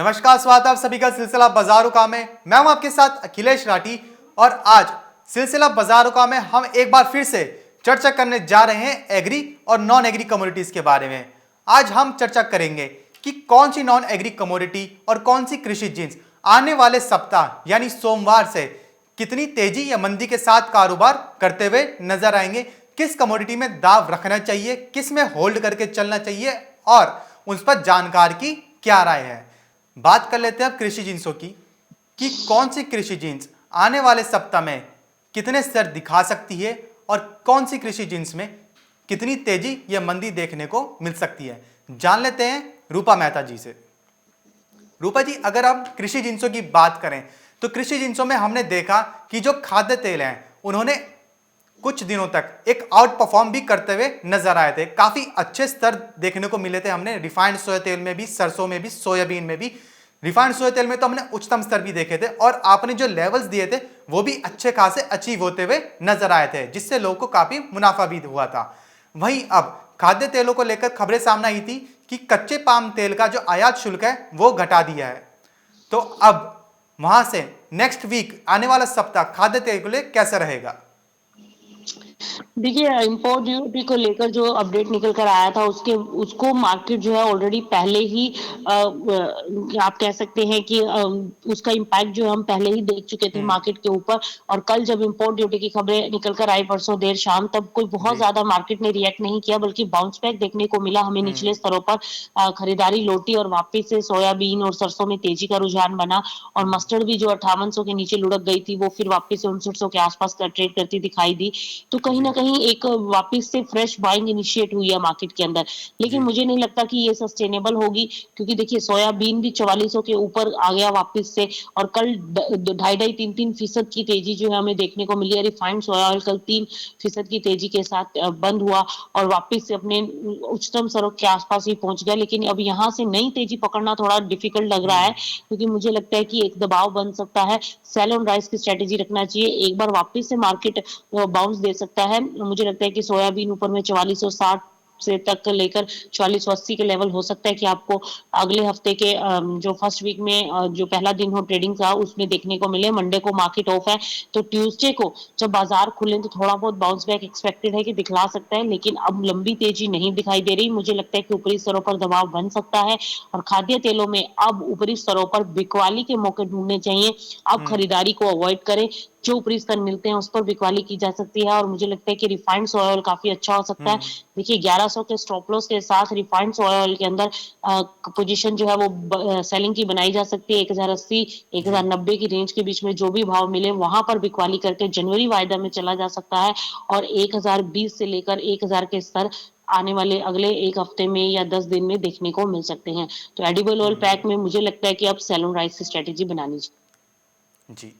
नमस्कार, स्वागत है आप सभी का सिलसिला बाजारों का में। मैं हूं आपके साथ अखिलेश राठी और आज सिलसिला बाजारों का में हम एक बार फिर से चर्चा करने जा रहे हैं एग्री और नॉन एग्री कमोडिटीज के बारे में। आज हम चर्चा करेंगे कि कौन सी नॉन एग्री कमोडिटी और कौन सी कृषि जिन्स आने वाले सप्ताह यानी सोमवार से कितनी तेजी या मंदी के साथ कारोबार करते हुए नजर आएंगे, किस कमोडिटी में दाव रखना चाहिए, किस में होल्ड करके चलना चाहिए और उस पर जानकार की क्या राय है। बात कर लेते हैं अब कृषि जिन्सों की कि कौन सी कृषि जिन्स आने वाले सप्ताह में कितने स्तर दिखा सकती है और कौन सी कृषि जिन्स में कितनी तेजी या मंदी देखने को मिल सकती है। जान लेते हैं रूपा मेहता जी से। रूपा जी, अगर हम कृषि जिन्सों की बात करें तो कृषि जिन्सों में हमने देखा कि जो खाद्य तेल हैं उन्होंने कुछ दिनों तक एक आउट परफॉर्म भी करते हुए नजर आए थे। काफी अच्छे स्तर देखने को मिले थे हमने रिफाइंड सोया तेल में भी, सरसों में भी, सोयाबीन में भी। रिफाइंड सोया तेल में तो हमने उच्चतम स्तर भी देखे थे और आपने जो लेवल्स दिए थे वो भी अच्छे खासे अचीव होते हुए नजर आए थे, जिससे लोगों को काफी मुनाफा भी हुआ था। वहीं अब खाद्य तेलों को लेकर खबरें सामने आई थी कि कच्चे पाम तेल का जो आयात शुल्क है वो घटा दिया है। तो अब वहां से नेक्स्ट वीक आने वाला सप्ताह खाद्य तेल को लेकर कैसा रहेगा? देखिए, इम्पोर्ट ड्यूटी को लेकर जो अपडेट निकल कर आया था उसके उसको मार्केट जो है ऑलरेडी पहले ही आप कह सकते हैं कि उसका इम्पैक्ट जो हम पहले ही देख चुके थे मार्केट के ऊपर। और कल जब इम्पोर्ट ड्यूटी की खबरें निकल कर आई परसों देर शाम, तब कोई बहुत जी। ज्यादा मार्केट ने रिएक्ट नहीं किया, बल्कि बाउंस बैक देखने को मिला हमें निचले स्तरों पर। खरीदारी लौटी और वापस से सोयाबीन और सरसों में तेजी का रुझान बना। और मस्टर्ड भी जो 5800 के नीचे लुढ़क गई थी वो फिर वापस से 5900 के आसपास ट्रेड करती दिखाई दी। तो कहीं जी। ना कहीं एक वापस से फ्रेश बाइंग इनिशिएट हुई है मार्केट के अंदर। लेकिन जी। मुझे नहीं लगता कि ये सस्टेनेबल होगी, क्योंकि देखिए सोयाबीन भी 4400 के ऊपर आ गया वापस से। और कल 2.5-3% की तेजी जो है हमें देखने को मिली है। रिफाइंड सोया ऑयल कल 3% की तेजी के साथ बंद हुआ और वापस से अपने उच्चतम स्तरों के आसपास ही पहुंच गया। लेकिन अब यहाँ से नई तेजी पकड़ना थोड़ा डिफिकल्ट लग रहा है, क्योंकि मुझे लगता है कि एक दबाव बन सकता है। सेल ऑन राइस की स्ट्रेटेजी रखना चाहिए। एक बार वापस से मार्केट बाउंस दे सकता है। मुझे लगता है कि सोयाबीन ऊपर में 4460 से तक लेकर 4480 के लेवल हो सकता है कि आपको अगले हफ्ते के जो फर्स्ट वीक में जो पहला दिन हो ट्रेडिंग का उसमें देखने को मिले। मंडे को मार्केट ऑफ है, तो ट्यूसडे को जब बाजार खुले तो थोड़ा बहुत बाउंस बैक एक्सपेक्टेड है कि दिखला सकता है। लेकिन अब लंबी तेजी नहीं दिखाई दे रही। मुझे लगता है कि ऊपरी स्तरों पर दबाव बन सकता है और खाद्य तेलों में अब ऊपरी स्तरों पर बिकवाली के मौके ढूंढने चाहिए। अब खरीदारी को अवॉइड करें। जो ऊपरी स्तर मिलते हैं उस पर बिकवाली की जा सकती है। और मुझे लगता है कि रिफाइंड सोया ऑयल काफी अच्छा हो सकता है। देखिए, 1100 के स्टॉप लॉस के साथ रिफाइंड सोया ऑयल के अंदर पोजीशन जो है वो सेलिंग की बनाई जा सकती है। 1080 जी। 1090 की रेंज के बीच में जो भी भाव मिले वहां पर बिकवाली करके जनवरी वायदा में चला जा सकता है। और 1020 से लेकर 1000 के स्तर आने वाले अगले एक हफ्ते में या 10 दिन में देखने को मिल सकते हैं। तो एडिबल ऑयल पैक में मुझे लगता है कि अब सेल ऑन राइस की स्ट्रेटेजी बनानी चाहिए। जी।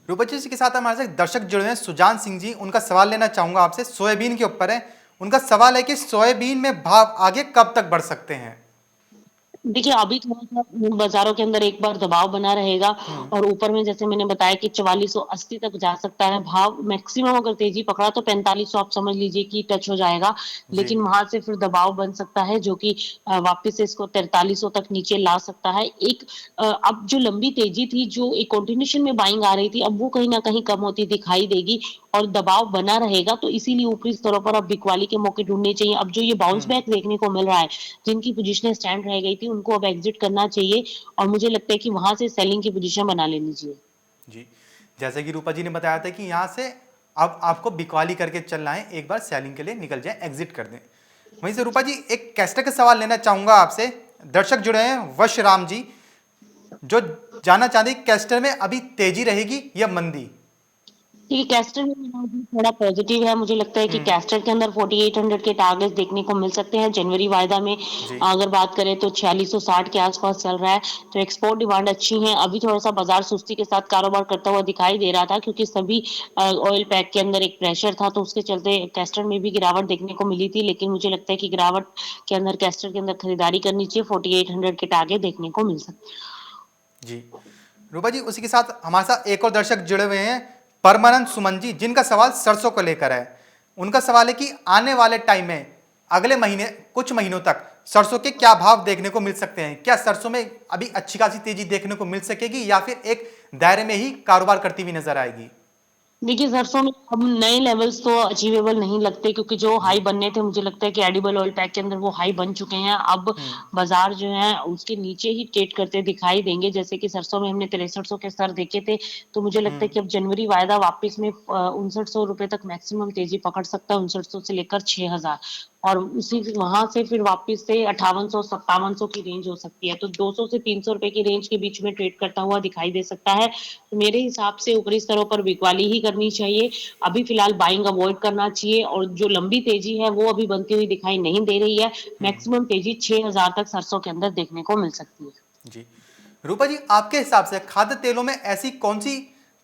रूपा जी के साथ हमारे साथ दर्शक जुड़े हैं, सुजान सिंह जी। उनका सवाल लेना चाहूंगा आपसे, सोयाबीन के ऊपर है। उनका सवाल है कि सोयाबीन में भाव आगे कब तक बढ़ सकते हैं? देखिए, अभी थोड़ा-सा बाज़ारों के अंदर एक बार दबाव बना रहेगा। और ऊपर में जैसे मैंने बताया कि 4480 तक जा सकता है भाव। मैक्सिमम अगर तेज़ी पकड़ा तो 4500 आप समझ लीजिए कि टच हो जाएगा। जी। लेकिन वहाँ से फिर दबाव बन सकता है जो कि वापस से इसको 4300 तक नीचे ला सकता है। अब जो लंबी तेज़ी थी, जो एक कंटिन्यूएशन में बाइंग आ रही थी, अब वो कहीं न कहीं कम होती दिखाई देगी और दबाव बना रहेगा। तो इसीलिए ऊपरी स्तरों पर अब बिकवाली के मौके ढूँढने चाहिए। अब जो ये बाउंस बैक देखने को मिल रहा है, जिनकी पोजीशनें स्टैंड रह गई थी उनको अब एग्जिट करना चाहिए। और मुझे लगता है कि वहां से सेलिंग की पोजीशन बना लेनी चाहिए। जी। जैसे कि रूपा जी ने बताया था कि यहाँ से अब आपको बिकवाली करके चलना है, एक बार सेलिंग के लिए निकल जाए, एग्जिट कर दें। वहीं से रूपा जी एक कैस्टर का सवाल लेना चाहूंगा आपसे। दर्शक जुड़े हैं वश राम जी, जो जानना चाहते हैं कैस्टर में अभी तेजी रहेगी या मंदी? देखिए, कैस्टर में मेरा भी थोड़ा पॉजिटिव है। मुझे लगता है कि कैस्टर के अंदर 4800 के टारगेट्स देखने को मिल सकते हैं। जनवरी वायदा में जी। अगर बात करें तो 4660 के आसपास चल रहा है। तो एक्सपोर्ट डिमांड अच्छी है। अभी थोड़ा सा बाजार सुस्ती के साथ कारोबार करता हुआ दिखाई दे रहा था, क्योंकि सभी ऑयल पैक के अंदर एक प्रेशर था, तो उसके चलते कैस्टर में भी गिरावट देखने को मिली थी। लेकिन मुझे लगता है कि गिरावट के अंदर कैस्टर के अंदर खरीदारी करनी चाहिए। 4800 के टारगेट देखने को मिल सकते हैं। जी। रूपा जी, उसी के साथ हमारे साथ एक और दर्शक जुड़े हुए हैं, परमानंद सुमन जी, जिनका सवाल सरसों को लेकर है। उनका सवाल है कि आने वाले टाइम में अगले महीने कुछ महीनों तक सरसों के क्या भाव देखने को मिल सकते हैं? क्या सरसों में अभी अच्छी खासी तेजी देखने को मिल सकेगी या फिर एक दायरे में ही कारोबार करती हुई नजर आएगी? देखिए, सरसों में अब नए लेवल्स तो अचीवेबल नहीं लगते, क्योंकि जो हाई जी। बनने थे मुझे लगता है कि एडिबल ऑयल पैक के अंदर वो हाई बन चुके हैं। अब बाजार जो है उसके नीचे ही ट्रेड करते दिखाई देंगे। जैसे कि सरसों में हमने 6300 के स्तर देखे थे, तो मुझे लगता है कि अब जनवरी वायदा वापस में 5900 रुपए तक मैक्सिमम तेजी पकड़ सकता है, 5900 से लेकर 6000, और उसी वहां से फिर वापस से 5800 5700 की रेंज हो सकती है। तो 200 से 300 रुपए की रेंज के बीच में ट्रेड करता हुआ दिखाई दे सकता है। तो मेरे हिसाब से ऊपरी स्तरों पर बिकवाली ही करनी चाहिए। अभी फिलहाल बाइंग अवॉइड करना चाहिए, और जो लंबी तेजी है वो अभी बनती हुई दिखाई नहीं दे रही है। मैक्सिमम तेजी 6000 तक सरसों के अंदर देखने को मिल सकती है। जी। रूपा जी, आपके हिसाब से खाद्य तेलों में ऐसी कौन सी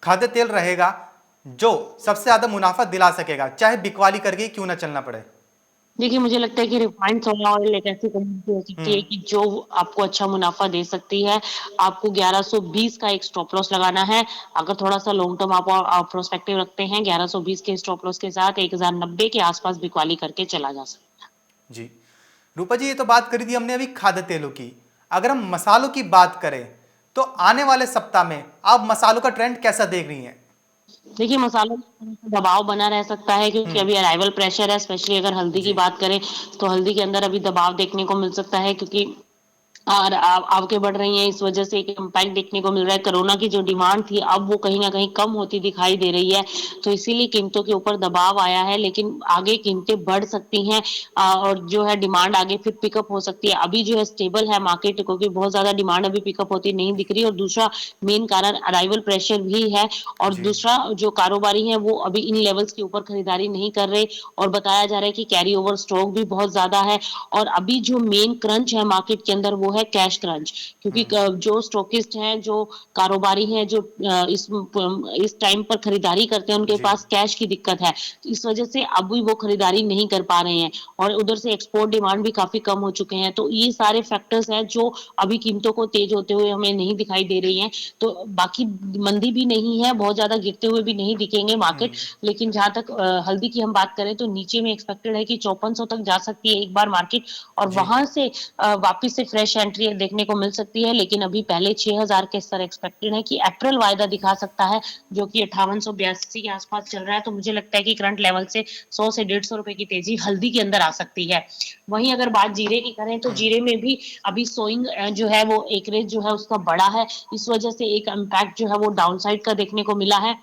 खाद्य तेल रहेगा जो सबसे ज्यादा मुनाफा दिला सकेगा, चाहे बिकवाली करके ही क्यों ना चलना पड़े? देखिए, मुझे लगता है कि रिफाइंड सोया ऑयल एक ऐसी कमोडिटी हो सकती है कि जो आपको अच्छा मुनाफा दे सकती है। आपको 1120 का एक स्टॉप लॉस लगाना है। अगर थोड़ा-सा लॉन्ग टर्म आप प्रोस्पेक्टिव रखते हैं, 1120 के स्टॉप लॉस के साथ 1090 के आस-पास बिकवाली करके चला जा सकता है। जी। रूपा जी, ये तो बात करी थी हमने अभी खाद्य तेलों की। अगर हम मसालों की बात करें तो आने वाले सप्ताह में आप मसालों का ट्रेंड कैसा देख रही हैं? देखिए, मसालों में थोड़ा-सा दबाव बना रह सकता है, क्योंकि अभी अराइवल प्रेशर है। स्पेशली अगर हल्दी की जी। बात करें, तो हल्दी के अंदर अभी दबाव देखने को मिल सकता है, क्योंकि और आवकें बढ़ रही हैं, इस वजह से एक इम्पैक्ट देखने को मिल रहा है। कोरोना की जो डिमांड थी, अब वो कहीं न कहीं कम होती दिखाई दे रही है, तो इसीलिए कीमतों के ऊपर दबाव आया है, लेकिन आगे कीमतें बढ़ सकती हैं, और जो है डिमांड आगे फिर पिकअप हो सकती है। अभी जो है स्टेबल है मार्केट, क्योंकि बहुत ज़्यादा डिमांड अभी पिकअप होती नहीं दिख रही, और दूसरा मेन कारण अराइवल प्रेशर भी है, और जी। दूसरा जो कारोबारी हैं, वो अभी इन लेवल्स के ऊपर खरीदारी नहीं कर रहे, और बताया जा रहा है कि कैरी ओवर स्टॉक भी बहुत ज़्यादा है। और अभी जो मेन क्रंच है मार्केट के अंदर, वो है कैश क्रंच, क्योंकि जो स्टॉकिस्ट हैं, जो कारोबारी हैं, जो इस टाइम पर खरीदारी करते हैं, उनके जी। पास कैश की दिक्कत है। इस वजह से अभी वो खरीदारी नहीं कर पा रहे हैं, और उधर से एक्सपोर्ट डिमांड भी काफी कम हो चुके हैं। तो ये सारे फैक्टर्स हैं जो अभी कीमतों को तेज होते हुए हमें नहीं दिखाई दे रही हैं। तो बाकी मंदी भी नहीं है, बहुत ज्यादा गिरते हुए भी नहीं दिखेंगे मार्केट, लेकिन जहां तक हल्दी की हम बात करें, तो नीचे में एक्सपेक्टेड है कि 5400 तक जा सकती है एक बार मार्केट, और जी। वहां से वापस से फ्रेश एंट्री देखने को मिल सकती है। लेकिन अभी पहले 6000 के स्तर एक्सपेक्टेड है कि अप्रैल वायदा दिखा सकता है, जो कि 5882 के आसपास चल रहा है। तो मुझे लगता है कि करंट लेवल से 100 से 150 रुपए की तेजी हल्दी के अंदर आ सकती है। वहीं अगर बात जीरे की करें, तो जीरे में भी अभी सोइंग जो है वो एकरेज जो है उसका बड़ा है, इस वजह से एक इम्पैक्ट जो है वो डाउनसाइड का देखने को मिला है।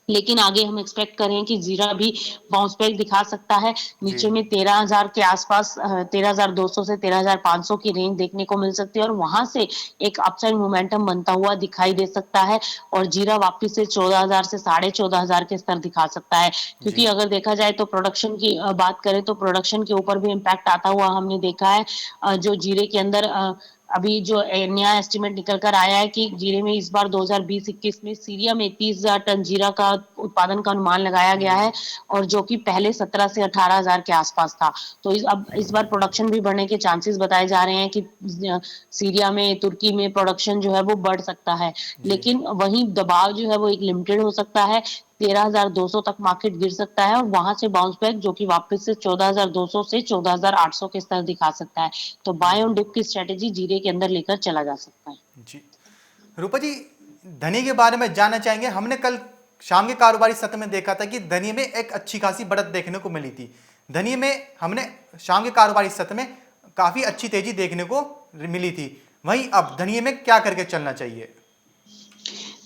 लेकिन आगे हम एक्सपेक्ट करें कि जीरा भी बाउंस बैक दिखा सकता है। जी। नीचे में 13,000 के आसपास 13,200 से 13,500 की रेंज देखने को मिल सकती है, और वहां से एक अपसाइड मोमेंटम बनता हुआ दिखाई दे सकता है, और जीरा वापस से 14,000 से 14,500 के स्तर दिखा सकता है। क्योंकि जी। अगर देखा जाए तो प्रोडक्शन की बात करें, तो प्रोडक्शन के ऊपर भी इम्पैक्ट आता हुआ हमने देखा है। जो जीरे के अंदर अभी जो नया एस्टिमेट निकल कर आया है कि जीरे में इस बार 2020-21 में सीरिया में 30,000 टन जीरा का उत्पादन का अनुमान लगाया गया है, और जो कि पहले 17 से 18,000 के आसपास था। तो अब इस बार प्रोडक्शन भी बढ़ने के चांसेस बताए जा रहे हैं कि सीरिया में, तुर्की में प्रोडक्शन जो है वो बढ़ सकता है। जी। लेकिन वहीं दबाव जो है वो एक लिमिटेड हो सकता है। 13,200 तक मार्केट गिर सकता है, और वहां से बाउंस बैक जो कि वापस से 14,200 से 14,800 के स्तर दिखा सकता है। तो बाय ऑन डिप की स्ट्रेटेजी जीरे के अंदर लेकर चला जा सकता है। जी। रूपा जी, धनी के बारे में जानना चाहेंगे। हमने कल शाम के कारोबारी सत्र में देखा था कि धनी में एक अच्छी खासी बढ़त देखने को मिली थी। धनी में हमने शाम के कारोबारी सत्र में काफी अच्छी तेजी देखने को मिली थी। वहीं अब धनी में क्या करके चलना चाहिए?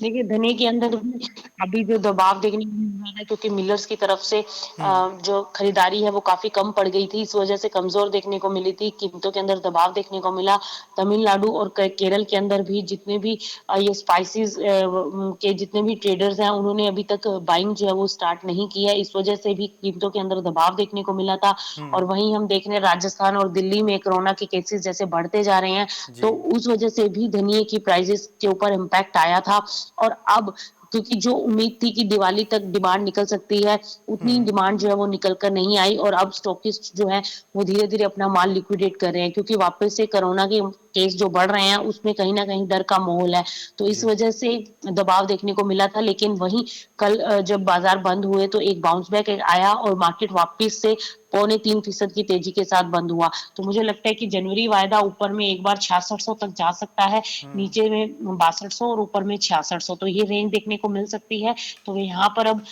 देखिए, धनिये के अंदर भी अभी जो दबाव देखने को मिल रहा है, क्योंकि मिलर्स की तरफ से जो खरीदारी है वो काफ़ी कम पड़ गई थी, इस वजह से कमज़ोर देखने को मिली थी, कीमतों के अंदर दबाव देखने को मिला। तमिलनाडु और केरल के अंदर भी जितने भी ये स्पाइसेस के जितने भी ट्रेडर्स हैं, उन्होंने अभी तक बाइंग जो है वो स्टार्ट नहीं की है, इस वजह से भी कीमतों के अंदर दबाव देखने को मिला था। और वहीं हम देख रहे हैं राजस्थान और दिल्ली में कोरोना के केसेस जैसे बढ़ते जा रहे हैं, तो जी। उस वजह से भी धनिये की प्राइसेस के ऊपर इम्पैक्ट आया था। और अब क्योंकि जो उम्मीद थी कि दिवाली तक डिमांड निकल सकती है, उतनी डिमांड जो है वो निकल कर नहीं आई, और अब स्टॉकिस्ट जो है वो धीरे-धीरे अपना माल लिक्विडेट कर रहे हैं, क्योंकि वापस से कोरोना के केस जो बढ़ रहे हैं उसमें कहीं न कहीं डर का माहौल है। तो इस जी। वजह से दबाव देखने को मिला था, लेकिन वहीं कल जब बाज़ार बंद हुए तो एक बाउंस बैक आया और मार्केट वापस से पौने 3% की तेज़ी के साथ बंद हुआ। तो मुझे लगता है कि जनवरी वायदा ऊपर में एक बार 6600 तक जा सकता है, हुँ। नीचे में 6200 और ऊपर में 6600, तो ये रेंज देखने को मिल सकती है। तो यहाँ पर अब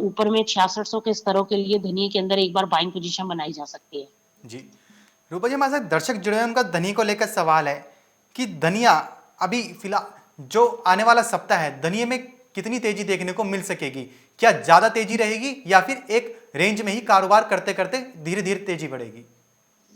ऊपर में 6600 के स्तरों के लिए धनिये के अंदर एक बार बाइंग पोज़ीशन बनाई जा सकती है। जी। रूपा जी, हमारे साथ दर्शक जुड़े हैं, उनका धनी को लेकर सवाल है कि धनिया अभी फिलहाल जो आने वाला सप्ताह है, धनिये में कितनी तेजी देखने को मिल सकेगी? क्या ज़्यादा तेजी रहेगी या फिर एक रेंज में ही कारोबार करते-करते धीरे-धीरे तेजी बढ़ेगी?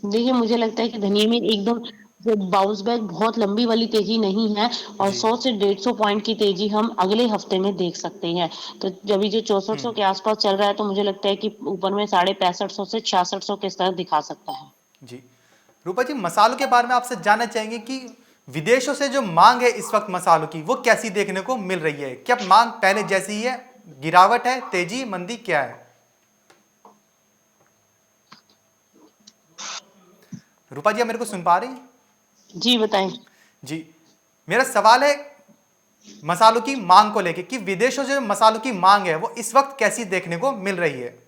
देखिए, मुझे लगता है कि धनिये में एकदम जो बाउंस बैक बहुत लंबी वाली तेज़ी नहीं है और जी। 100 से 150 पॉइंट की तेज़ी हम अगले हफ्ते में देख सकते हैं। तो अभी जो हुँ। 6400 के आस-पास चल रहा है, तो मुझे लगता है कि ऊपर में 6550 से 6600 के स्तर दिखा सकता है। जी। रूपा जी, मसालों के बारे में आपसे जानना चाहेंगे कि विदेशों से जो माँग है इस वक़्त मसालों की, वो कैसी देखने को मिल रही है? क्या माँग पहले जैसी ही है? गिरावट है, तेज़ी, मंदी क्या है? रूपा जी, आप मेरे को सुन पा रही हैं? जी, बताएँ। जी। मेरा सवाल है मसालों की माँग को लेके कि विदेशों से जो मसालों की माँग है, वो इस वक़्त कैसी देखने को मिल रही है?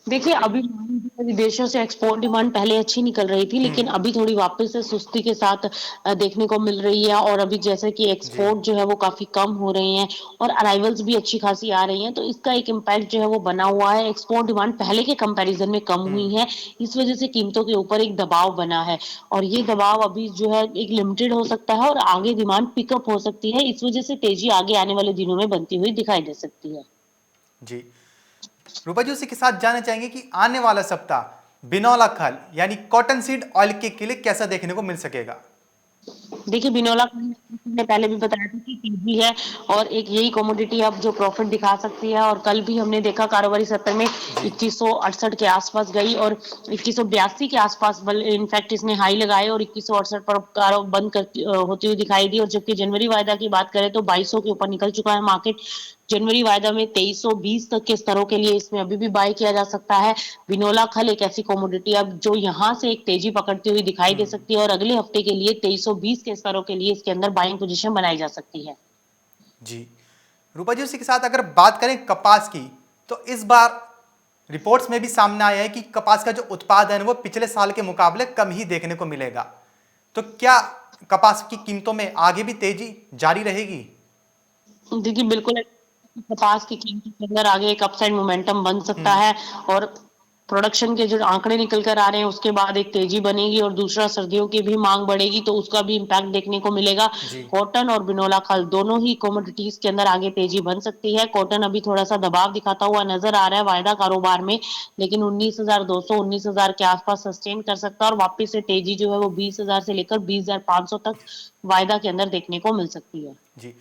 देखिए, अभी मांग जो है विदेशों से एक्सपोर्ट डिमांड पहले अच्छी निकल रही थी, हुँ। लेकिन अभी थोड़ी वापस से सुस्ती के साथ देखने को मिल रही है और अभी जैसे कि जी। एक्सपोर्ट जो है वो काफ़ी कम हो रहे हैं और अराइवल्स भी अच्छी खासी आ रही हैं, तो इसका एक इम्पैक्ट जो है वो बना हुआ है। एक्सपोर्ट डिमांड पहले के कंपैरिज़न में कम हुँ। हुई है, इस वजह से कीमतों के ऊपर एक दबाव बना है और ये दबाव अभी जो है एक लिमिटेड हो सकता है और आगे डिमांड पिकअप हो सकती है। इस वजह से तेज़ी आगे आने वाले दिनों में बनती हुई दिखाई दे सकती है। जी। रूपा जी, उसी के साथ जानना चाहेंगे कि आने वाला सप्ताह बिनौला खल यानी कॉटन सीड ऑयल के लिए कैसा देखने को मिल सकेगा? देखिए, बिनौला ने पहले भी बताया था कि तेज़ी है और एक यही कमोडिटी अब जो प्रॉफ़िट दिखा सकती है और कल भी हमने देखा कारोबारी सत्र में जी। 2168 के आस-पास गई और 2182 के आस-पास इनफैक्ट इसने हाई लगाए और 2168 पर बंद होती हुई दिखाई दी और जबकि जनवरी वायदा की बात करें तो 2200 के ऊपर निकल चुका है मार्केट। जनवरी वायदा में 2320 तक के स्तरों के लिए इसमें अभी भी बाय किया जा सकता है। बिनौला खल एक ऐसी कमोडिटी अब जो यहाँ से एक तेज़ी पकड़ती हुई दिखाई दे हुँ। सकती है और अगले हफ्ते के लिए 2320 के स्तरों के लिए इसके अंदर बाइंग पोज़ीशन बनाई जा सकती है। जी। रूपा जी, उसी के साथ अगर बात करें कपास की, तो इस बार रिपोर्ट्स में भी सामने आया है कि कपास का जो उत्पादन है वो पिछले साल के मुकाबले कम ही देखने को मिलेगा। तो क्या कपास की कीमतों में आगे भी तेजी जारी रहेगी? देखिए, बिल्कुल कपास की कीमत के अंदर आगे एक अपसाइड मोमेंटम बन सकता हुँ। है और प्रोडक्शन के जो आंकड़े निकल कर आ रहे हैं उसके बाद एक तेजी बनेगी और दूसरा सर्दियों की भी मांग बढ़ेगी तो उसका भी इम्पैक्ट देखने को मिलेगा। जी। कॉटन और बिनौला खल दोनों ही कमोडिटीज के अंदर आगे तेजी बन सकती है। कॉटन अभी थोड़ा सा दबाव दिखाता हुआ नजर आ रहा है वायदा कारोबार में, लेकिन 19,200 19,000 के आसपास सस्टेन कर सकता है और वापस से तेजी जो है वो 20,000 से लेकर 20,500 तक वायदा के अंदर देखने को मिल सकती है। जी।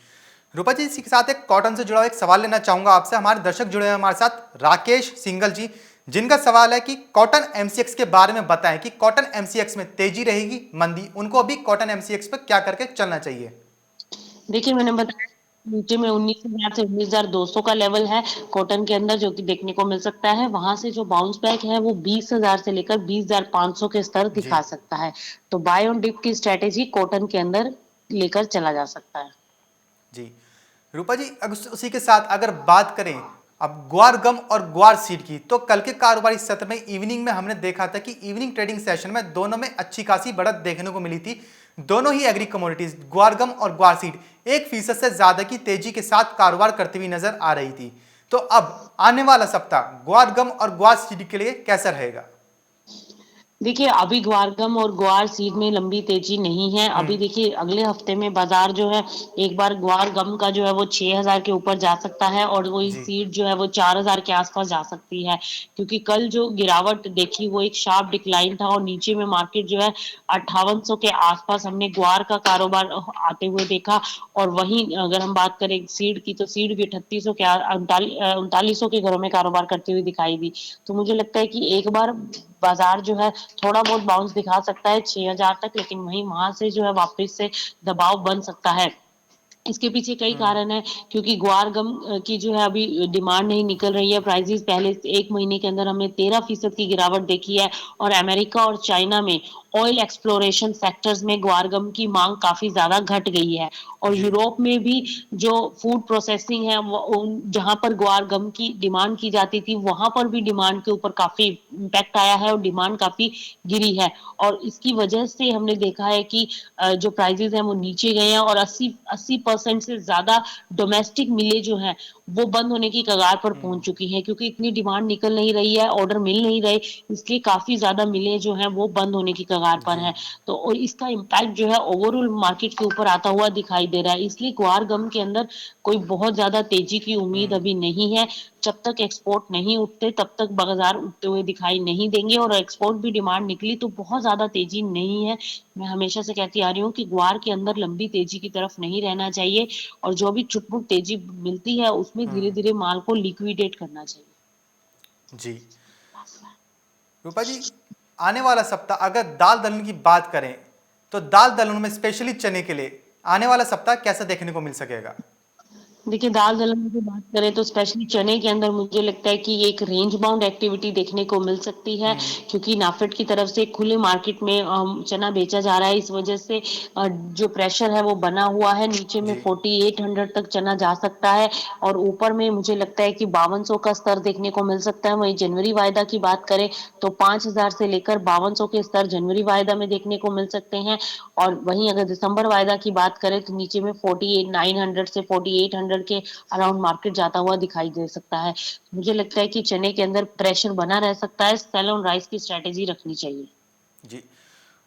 रूपा जी, इसी के साथ एक कॉटन से जुड़ा हुआ एक सवाल लेना चाहूँगा आपसे। हमारे दर्शक जुड़े हैं हमारे साथ, राकेश सिंघल जी, जिनका सवाल है कि कॉटन एमसीएक्स के बारे में बताएँ कि कॉटन एमसीएक्स में तेजी रहेगी, मंदी? उनको अभी कॉटन एमसीएक्स पे क्या करके चलना चाहिए? देखिए, मैंने बताया नीचे में 19,000 से 19,200 का लेवल है कॉटन के अंदर जो कि देखने को मिल सकता है। वहाँ से जो बाउंस बैक है वो 20,000 से लेकर 20,500 के स्तर जी। दिखा सकता है। तो बाय ऑन डिप की स्ट्रैटेजी कॉटन के अंदर लेकर चला जा सकता है। जी। रूपा जी, उसी के साथ अगर बात करें अब ग्वार गम और ग्वार सीड की, तो कल के कारोबारी सत्र में इवनिंग में हमने देखा था कि इवनिंग ट्रेडिंग सेशन में दोनों में अच्छी खासी बढ़त देखने को मिली थी। दोनों ही एग्री कमोडिटीज ग्वार गम और ग्वार सीड 1% से ज्यादा की तेजी के साथ कारोबार करती हुई नजर आ रही थी। तो अब आने वाला सप्ताह ग्वार गम और ग्वार सीड के लिए कैसा रहेगा? देखिए, अभी ग्वारगम और ग्वार सीड में लंबी तेज़ी नहीं है। हम्म। अभी देखिए अगले हफ्ते में बाज़ार जो है एक बार ग्वारगम का जो है वो 6,000 के ऊपर जा सकता है और वही जी। सीड जो है वो 4,000 के आस-पास जा सकती है। क्योंकि कल जो गिरावट देखी वो एक शार्प डिक्लाइन था और नीचे में मार्केट जो है 5800 के आस-पास हमने ग्वार का कारोबार आते हुए देखा और वहीं अगर हम बात करें सीड की तो सीड भी 3800 के 3900 के घरों में कारोबार करती हुई दिखाई दी। तो मुझे लगता है कि एक बार बाज़ार जो है थोड़ा बहुत बाउंस दिखा सकता है 6,000 तक, लेकिन वहीं वहाँ से जो है वापस से दबाव बन सकता है। इसके पीछे कई हम्म। कारण हैं क्योंकि ग्वार गम की जो है अभी डिमांड नहीं निकल रही है। प्राइसेज़ पहले 1 महीने के अंदर हमने 13% की गिरावट देखी है और अमेरिका और चाइना में ऑयल एक्सप्लोरेशन सेक्टर्स में ग्वार गम की मांग काफी ज्यादा घट गई है। और जी। यूरोप में भी जो फूड प्रोसेसिंग है जहां पर ग्वार गम की डिमांड की जाती थी वहां पर भी डिमांड के ऊपर काफी इम्पैक्ट आया है और डिमांड काफी गिरी है। और इसकी वजह से हमने देखा है कि जो प्राइजेस हैं वो नीचे गए हैं और 80% से ज्यादा डोमेस्टिक मिलें जो हैं वो बंद होने की कगार पर पहुंच चुकी हैं, क्योंकि इतनी डिमांड निकल नहीं रही है, ऑर्डर मिल नहीं रहे, इसलिए काफी ज्यादा मिलें जो हैं वो बंद होने की कगार पर जी। हैं। तो और इसका इम्पैक्ट जो है ओवरऑल मार्केट के ऊपर आता हुआ दिखाई दे रहा है, इसलिए ग्वार गम के अंदर कोई बहुत ज्यादा तेजी की उम्मीद अभी नहीं है। जब तक एक्सपोर्ट नहीं उठते तब तक बाजार उठते हुए दिखाई नहीं देंगे, और एक्सपोर्ट भी डिमांड निकली तो बहुत ज्यादा तेजी नहीं है। मैं हमेशा से कहती आ रही हूँ कि ग्वार के अंदर लंबी तेजी की तरफ नहीं रहना चाहिए, और जो भी छुटपुट तेजी मिलती है उसमें धीरे धीरे माल को लिक्विडेट करना चाहिए। जी। रूपा जी, आने वाला सप्ताह अगर दाल दलहन की बात करें तो दाल दलहन में स्पेशली चने के लिए आने वाला सप्ताह कैसा देखने को मिल सकेगा? देखिए, दाल-दलहन की बात करें तो स्पेशली चने के अंदर मुझे लगता है कि ये एक रेंज बाउंड एक्टिविटी देखने को मिल सकती है, क्योंकि नाफेड की तरफ से खुले मार्केट में चना बेचा जा रहा है। इस वजह से जो प्रेशर है वो बना हुआ है। नीचे में जी। 4800 तक चना जा सकता है, और ऊपर में मुझे लगता है कि 5200 का स्तर देखने को मिल सकता है। वहीं जनवरी वायदा की बात करें तो 5000 से लेकर 5200 के स्तर जनवरी वायदा में देखने को मिल सकते हैं। और वहीं अगर दिसंबर वायदा की बात करें तो नीचे में 48,900 से 4800 के अराउंड मार्केट जाता हुआ दिखाई दे सकता है। मुझे लगता है कि चने के अंदर प्रेशर बना रह सकता है, सेल ऑन राइस की स्ट्रेटेजी रखनी चाहिए। जी।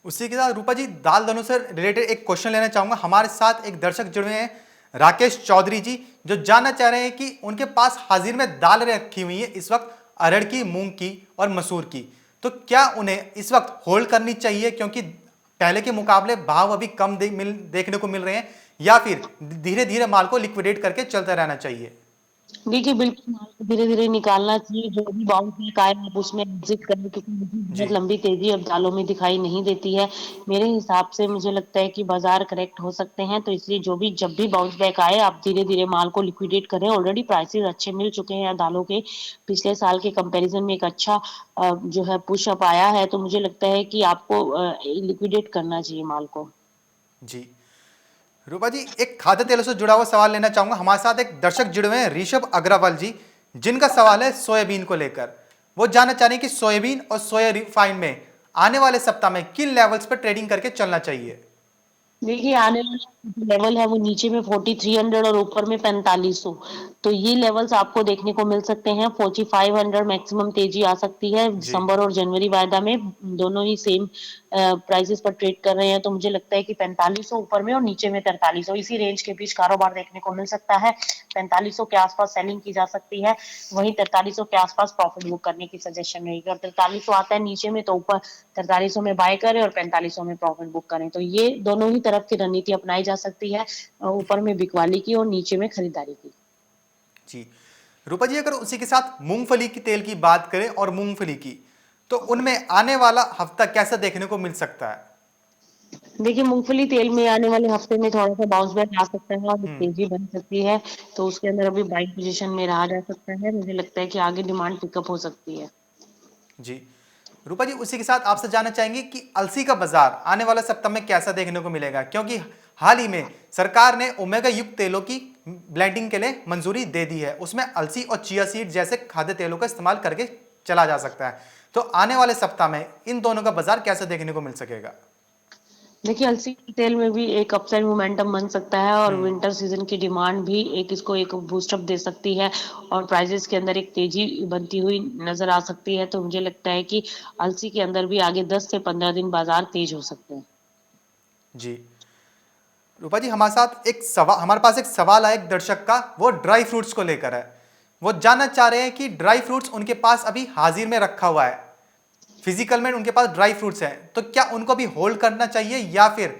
उसी के साथ रूपा जी, दाल दलहन से रिलेटेड एक क्वेश्चन लेना चाहूंगा। हमारे साथ एक दर्शक जुड़े हैं, राकेश चौधरी जी, जो जानना चाह रहे हैं कि उनके पास हाजिर में दाल रखी हुई है इस वक्त अरहर की, मूंग की और मसूर की, तो क्या उन्हें इस वक्त होल्ड करनी चाहिए क्योंकि पहले के मुकाबले भाव अभी कम देखने को मिल रहे हैं, या फिर धीरे धीरे माल को लिक्विडेट करके चलते रहना चाहिए? देखिए, बिल्कुल माल को धीरे-धीरे निकालना चाहिए, जो भी बाउंस बैक आए आप उसमें एग्ज़िट करें, क्योंकि मुझे बहुत जी। लंबी तेज़ी अब दालों में दिखाई नहीं देती है। मेरे हिसाब से मुझे लगता है कि बाज़ार करेक्ट हो सकते हैं, तो इसलिए जब भी बाउंस बैक आए आप धीरे-धीरे माल को लिक्विडेट करें। ऑलरेडी प्राइसेज़ अच्छे मिल चुके हैं दालों के, पिछले साल के कंपैरिज़न में एक अच्छा जो है पुश अप आया है, तो मुझे लगता है कि आपको लिक्विडेट करना चाहिए माल को। जी। रूपा जी, एक खाद्य तेलों से जुड़ा हुआ सवाल लेना चाहूंगा। हमारे साथ एक दर्शक जुड़े हुए हैं, ऋषभ अग्रवाल जी, जिनका सवाल है सोयाबीन को लेकर। वो जानना चाह रहे हैं कि सोयाबीन और सोया रिफाइन में आने वाले सप्ताह में किन लेवल्स पर ट्रेडिंग करके चलना चाहिए? देखिए, आने वाला लेवल है वो नीचे में 4300 और ऊपर में 4500, तो ये लेवल्स आपको देखने को मिल सकते हैं। 4500 मैक्सिमम तेजी आ सकती है। जी। दिसंबर और जनवरी वायदा में दोनों ही सेम प्राइसेस पर ट्रेड कर रहे हैं, तो मुझे लगता है कि 4500 ऊपर में और नीचे में 4300 इसी रेंज के बीच कारोबार देखने को मिल सकता है। 4500 के आसपास सेलिंग की जा सकती है, वहीं 4300 के आसपास प्रॉफिट बुक करने की सजेशन रहेगी। और 4300 आता है नीचे में तो ऊपर 4300 में बाय करें और 4500 में प्रॉफिट बुक करें, तो ये दोनों ही तरफ की रणनीति अपनाई जा सकती है, ऊपर में बिकवाली की और नीचे में खरीदारी की। जी। रूपा जी, अगर उसी के साथ मूंगफली की तेल की बात करें और मूंगफली की, तो उनमें आने वाला हफ्ता कैसा देखने को मिल सकता है? देखिए, मूंगफली तेल में आने वाले हफ्ते में थोड़ा सा बाउंस बैक आ सकता है और तेजी बन सकती है, तो उसके अंदर अभी बाइंग पोजीशन में रहा जा सकता है। मुझे लगता है कि आगे डिमांड पिकअप हो सकती है। जी। रूपा जी, उसी के साथ आपसे जानना चाहेंगे कि अलसी का बाजार आने वाला सप्ताह में कैसा देखने को मिलेगा, क्योंकि हाल ही में सरकार ने ओमेगा युक्त तेलों की ब्लेंडिंग के लिए मंजूरी दे दी है, उसमें अलसी और चिया सीड जैसे खाद्य तेलों का इस्तेमाल करके चला जा सकता है, तो आने वाले सप्ताह में इन दोनों का बाजार कैसा देखने को मिल सकेगा? देखिए, अलसी के तेल में भी एक अपसाइड मोमेंटम बन सकता है, और विंटर सीजन की डिमांड भी इसको एक बूस्ट अप दे सकती है, और प्राइसेस के अंदर एक तेजी बनती हुई नजर आ सकती है। तो मुझे लगता है कि अलसी के अंदर भी आगे 10 से 15 दिन बाजार तेज हो सकते हैं। जी। रूपा जी, हमारे पास एक सवाल है एक दर्शक का, वो ड्राई फ्रूट्स को लेकर है। वो जानना चाह रहे हैं कि ड्राई फ्रूट्स उनके पास अभी हाजिर में रखा हुआ है, फिजिकल में उनके पास ड्राई फ्रूट्स हैं, तो क्या उनको भी होल्ड करना चाहिए या फिर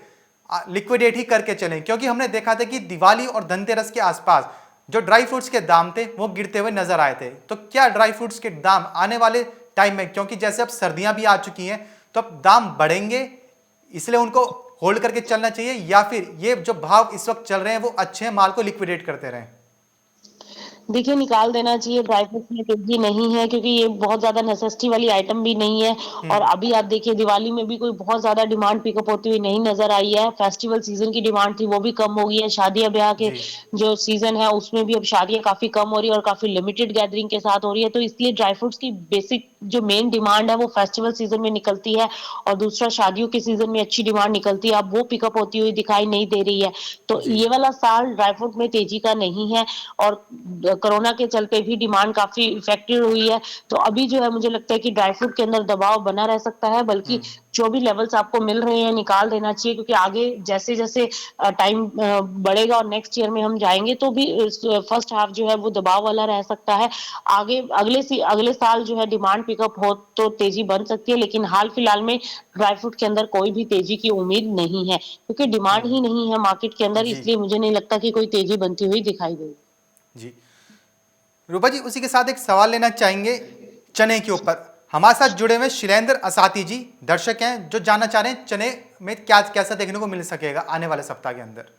लिक्विडेट ही करके चलें? क्योंकि हमने देखा था कि दिवाली और धनतेरस के आसपास जो ड्राई फ्रूट्स के दाम थे वो गिरते हुए नजर आए थे, तो क्या ड्राई फ्रूट्स के दाम आने वाले टाइम में, क्योंकि जैसे अब सर्दियां भी आ चुकी हैं, तो अब दाम बढ़ेंगे, इसलिए उनको होल्ड करके चलना चाहिए, या फिर ये जो भाव इस वक्त चल रहे हैं वो अच्छे हैं, माल को लिक्विडेट करते रहें? देखिए, निकाल देना चाहिए, ड्राई फ्रूट्स में तेज़ी नहीं है क्योंकि ये बहुत ज़्यादा नेसेसिटी वाली आइटम भी नहीं है और अभी आप देखिए दिवाली में भी कोई बहुत ज़्यादा डिमांड पिकअप होती हुई नहीं नज़र आई है। फेस्टिवल सीज़न की डिमांड थी, वो भी कम हो गई है। शादियाँ-ब्याह के जी जो सीज़न है, उसमें भी अब शादियाँ काफ़ी कम हो रही है और काफ़ी लिमिटेड गैदरिंग के साथ हो रही है, तो इसलिए ड्राई फ्रूट्स की बेसिक जो मेन डिमांड है, वो फेस्टिवल सीज़न में निकलती है और दूसरा शादियों के सीज़न में अच्छी डिमांड निकलती है। अब वो पिकअप होती हुई दिखाई नहीं दे रही है। तो जी ये वाला साल ड्राई फ्रूट में तेज़ी का नहीं है और कोरोना के चलते भी डिमांड काफ़ी इफ़ेक्टेड हुई है। तो अभी जो है मुझे लगता है कि ड्राई फ्रूट के अंदर दबाव बना रह सकता है, बल्कि जो भी लेवल्स आपको मिल रहे हैं निकाल देना चाहिए क्योंकि आगे जैसे-जैसे टाइम बढ़ेगा और नेक्स्ट ईयर में हम जाएँगे तो भी फर्स्ट हाफ जो है वो दबाव वाला रह सकता है। आगे अगले साल जो है डिमांड पिकअप हो तो तेज़ी बन सकती है, लेकिन हाल-फिलहाल में ड्राई फ्रूट के अंदर कोई भी तेज़ी की उम्मीद नहीं है, क्योंकि डिमांड ही नहीं है मार्केट के अंदर, जी इसलिए मुझे नहीं लगता कि कोई तेज़ी बनती हुई दिखाई देगी। जी रूपा जी, उसी के साथ एक सवाल लेना चाहेंगे चने के ऊपर। हमारे साथ जुड़े हुए शिलेंद्र असाती जी दर्शक हैं जो जानना चाह रहे हैं चने में क्या कैसा देखने को मिल सकेगा आने वाले सप्ताह के अंदर।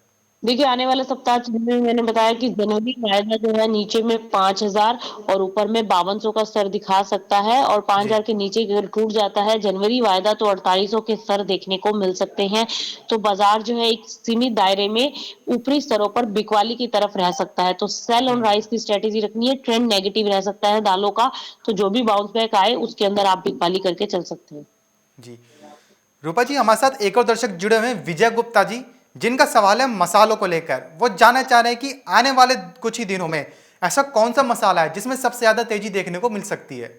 देखिए, आने वाले सप्ताह में मैंने बताया कि जनवरी वायदा जो है नीचे में 5,000 और ऊपर में 5200 का स्तर दिखा सकता है और जी 5,000 के नीचे अगर टूट जाता है जनवरी वायदा तो 4800 के स्तर देखने को मिल सकते हैं। तो बाजार जो है एक सीमित दायरे में ऊपरी स्तरों पर बिकवाली की तरफ रह सकता है। तो सेल ऑन राइज की स्ट्रेटेजी रखनी है, ट्रेंड नेगेटिव रह सकता है दालों का, तो जो भी बाउंस बैक आए उसके अंदर आप बिकवाली करके चल सकते हैं। जी रूपा जी, हमारे साथ एक और दर्शक जुड़े हुए हैं विजय गुप्ता जी, जिनका सवाल है मसालों को लेकर। वो जानना चाह रहे हैं कि आने वाले कुछ ही दिनों में ऐसा कौन सा मसाला है जिसमें सबसे ज्यादा तेजी देखने को मिल सकती है।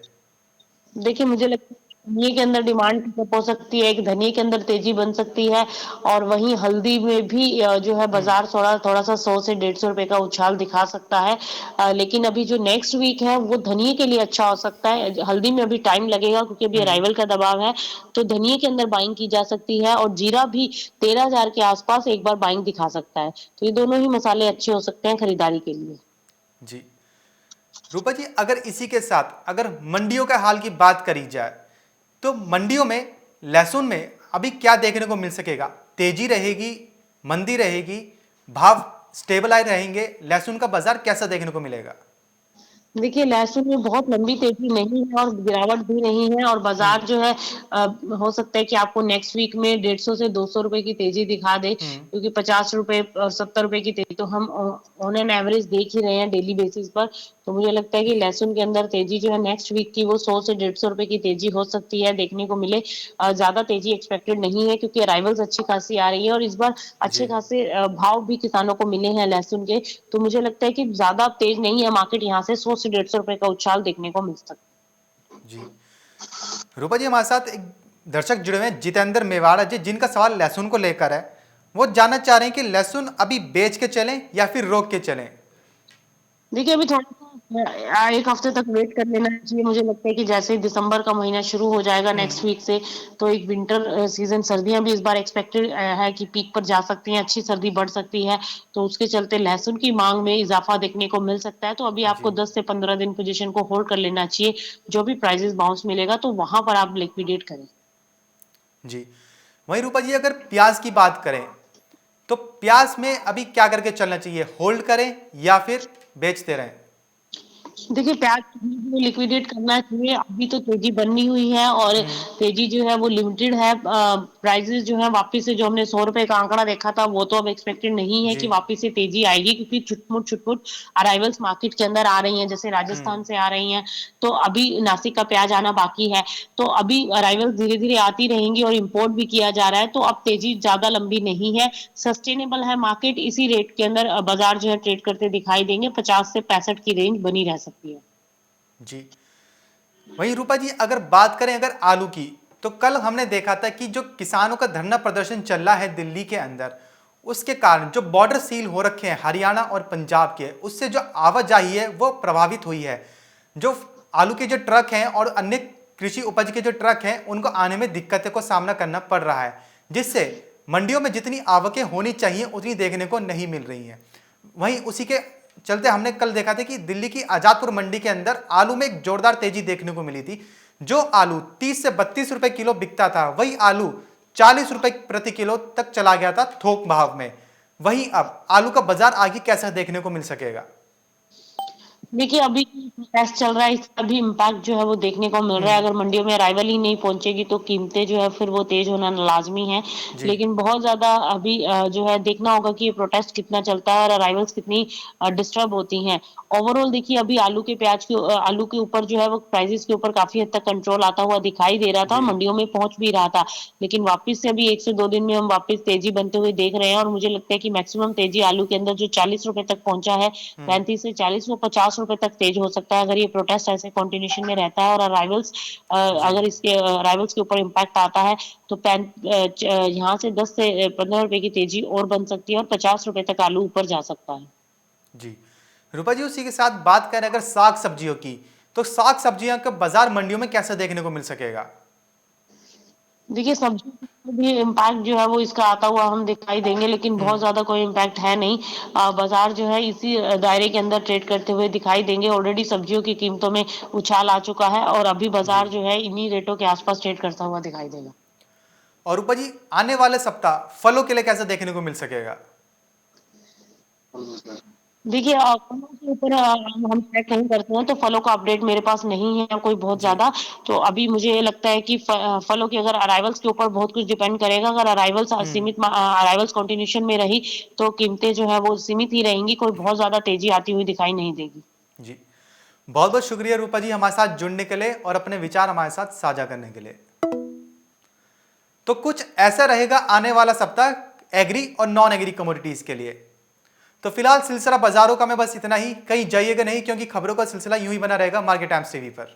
देखिए, मुझे लगता है धनिये के अंदर डिमांड पिकअप हो सकती है, एक धनिये के अंदर तेज़ी बन सकती है और वहीं हल्दी में भी जो है बाज़ार थोड़ा-सा 100 से ₹150 का उछाल दिखा सकता है। लेकिन अभी जो नेक्स्ट वीक है, वो धनिये के लिए अच्छा हो सकता है। हल्दी में अभी टाइम लगेगा क्योंकि अभी अराइवल का दबाव है, तो धनिये के अंदर बाइंग की जा सकती है और जीरा भी 13,000 के आस-पास एक बार बाइंग दिखा सकता है। तो ये दोनों ही मसाले अच्छे हो सकते हैं खरीदारी के लिए। जी रूपा जी, अगर इसी के साथ अगर मंडियों के हाल की बात करी जाए तो मंडियों में लहसुन में अभी क्या देखने को मिल सकेगा। तेजी रहेगी, मंदी रहेगी, भाव स्टेबलाइज रहेंगे, लहसुन का बाजार कैसा देखने को मिलेगा। देखिए, लहसुन में बहुत लंबी तेज़ी नहीं है और गिरावट भी नहीं है और बाज़ार जो है हो सकता है कि आपको नेक्स्ट वीक में 150 से ₹200 की तेज़ी दिखा दे, क्योंकि ₹50 और ₹70 की तेज़ी तो हम ऑन एन एवरेज देख ही रहे हैं डेली बेसिस पर। तो मुझे लगता है कि लहसुन के अंदर तेज़ी जो है नेक्स्ट वीक की वो 100 से ₹150 की तेज़ी हो सकती है, देखने को मिले। ज़्यादा तेज़ी एक्सपेक्टेड नहीं है क्योंकि अराइवल्स अच्छी खासी आ रही है और इस बार अच्छे जी खासे भाव भी किसानों को मिले हैं लहसुन के। तो मुझे लगता है कि ज़्यादा तेज़ नहीं है मार्केट, यहाँ से 100 से ₹150 का उछाल देखने को मिल सकता है। जी रूपा जी, हमारे साथ एक दर्शक जुड़े हुए हैं जितेंद्र मेवाड़ा जी, जिनका सवाल लहसुन को लेकर है। वो जानना चाह रहे हैं कि लहसुन अभी बेच के चलें या फिर रोक के चलें। देखिए, अभी थोड़ा-सा 1 हफ्ते तक वेट कर लेना चाहिए। मुझे लगता है कि जैसे ही दिसंबर का महीना शुरू हो जाएगा नेक्स्ट वीक से, तो एक विंटर सीज़न सर्दियाँ भी इस बार एक्सपेक्टेड है कि पीक पर जा सकती हैं, अच्छी सर्दी बढ़ सकती है। तो उसके चलते लहसुन की माँग में इज़ाफ़ा देखने को मिल सकता है। तो अभी आपको जी 10 से 15 दिन पोज़ीशन को होल्ड कर लेना चाहिए। जो भी प्राइसेज़ बाउंस मिलेगा, तो वहाँ पर आप लिक्विडेट करें। जी वहीं रूपा जी, अगर प्याज की बात करें तो प्याज में अभी क्या करके चलना चाहिए, होल्ड करें या फिर बेचते रहें। देखिए, प्याज को लिक्विडेट करना चाहिए, अभी तो तेज़ी बनी हुई है और तेज़ी जो है वो लिमिटेड है। प्राइसेज़ जो है वापस से जो हमने ₹100 का आंकड़ा देखा था, वो तो अब एक्सपेक्टेड नहीं है जी कि वापस से तेज़ी आएगी क्योंकि छुटपुट अराइवल्स मार्केट के अंदर आ रही हैं, जैसे राजस्थान से आ रही हैं, तो अभी नासिक का प्याज आना बाकी है। तो अभी अराइवल्स धीरे-धीरे आती रहेंगी और इम्पोर्ट भी किया जा रहा है, तो अब तेज़ी ज़्यादा लंबी नहीं है, सस्टेनेबल है मार्केट, इसी रेट के अंदर बाज़ार जो है ट्रेड करते दिखाई देंगे, 50 से 65 की रेंज बनी रह सकती है। जी वहीं रूपा जी, अगर बात करें अगर आलू की, तो कल हमने देखा था कि जो किसानों का धरना प्रदर्शन चल रहा है दिल्ली के अंदर, उसके कारण जो बॉर्डर सील हो रखे हैं हरियाणा और पंजाब के, उससे जो आवाजाही है वो प्रभावित हुई है। जो आलू के जो ट्रक हैं और अन्य कृषि उपज के जो ट्रक हैं, उनको आने में दिक्कतों को सामना करना पड़ रहा है, जिससे मंडियों में जितनी आवकें होनी चाहिए उतनी देखने को नहीं मिल रही हैं। वहीं उसी के चलते हमने कल देखा था कि दिल्ली की आजादपुर मंडी के अंदर आलू में एक जोरदार तेजी देखने को मिली थी। जो आलू 30 से 32 रुपए किलो बिकता था, वही आलू 40 रुपए प्रति किलो तक चला गया था थोक भाव में। वहीं अब आलू का बाजार आगे कैसा देखने को मिल सकेगा। देखिए, अभी टेस्ट चल रहा है, इसका भी इम्पैक्ट जो है वो देखने को मिल रहा है। हम्म। अगर मंडियों में अराइवल ही नहीं पहुँचेगी तो कीमतें जो है फिर वो तेज़ होना लाज़मी है। जी। लेकिन बहुत ज़्यादा अभी जो है देखना होगा कि ये प्रोटेस्ट कितना चलता है और अराइवल्स कितनी डिस्टर्ब होती हैं। ओवरऑल देखिए अभी आलू के ऊपर जो है वो प्राइसेज़ के ऊपर काफ़ी हद तक कंट्रोल आता हुआ दिखाई दे रहा था और जी। मंडियों में पहुँच भी रहा था। लेकिन वापस से अभी 1 से 2 दिन में हम वापस तेज़ी बनते हुए देख रहे हैं और मुझे लगता है कि मैक्सिमम तेज़ी आलू के अंदर जो ₹40 तक पहुँचा है, हम्म। 35 से 40 वो ₹50 तक तेज हो सकता है अगर ये प्रोटेस्ट ऐसे कंटिन्यूएशन में रहता है और जी। अगर इसके अराइवल्स के ऊपर इम्पैक्ट आता है तो यहाँ से 10 से 15 रुपए की तेजी और बन सकती है और ₹50 तक आलू ऊपर जा सकता है। जी। रूपा जी, उसी के साथ बात करें अगर साग सब्जियों की, तो साग सब्जियों का बाजार मंडियों में कैसे देखने को मिल सकेगा? देखिए सब्जियों का भी इम्पैक्ट जो है वो इसका आता हुआ हम दिखाई देंगे लेकिन बहुत हम्म। ज़्यादा कोई इम्पैक्ट है नहीं। बाज़ार जो है इसी दायरे के अंदर ट्रेड करते हुए दिखाई देंगे। ऑलरेडी सब्जियों की कीमतों में उछाल आ चुका है और अभी जी। बाज़ार जो है इन्हीं रेटों के आस-पास ट्रेड करता हुआ दिखाई देगा। और रूपा जी, आने वाले सप्ताह फलों के लिए कैसे देखने को मिल सकेगा? देखिए फलों के ऊपर हम चेक नहीं करते हैं, तो फलों का अपडेट मेरे पास नहीं है कोई बहुत जी। ज़्यादा। तो अभी मुझे ये लगता है कि फलों के अगर अराइवल्स के ऊपर बहुत कुछ डिपेंड करेगा। अगर हम्म। अराइवल्स कंटिन्यूएशन में रही, तो कीमतें जो है वो सीमित ही रहेंगी, कोई बहुत ज़्यादा तेज़ी आती हुई दिखाई नहीं देगी। जी। बहुत बहुत शुक्रिया रूपा जी, हमारे साथ जुड़ने के लिए और अपने विचार हमारे साथ साझा करने के लिए। तो कुछ ऐसा रहेगा आने वाला सप्ताह एग्री और नॉन एग्री कमोडिटीज के लिए। तो फिलहाल सिलसिला बाजारों का में बस इतना ही, कहीं जाइएगा नहीं क्योंकि खबरों का सिलसिला यूं ही बना रहेगा मार्केट टाइम्स टीवी पर।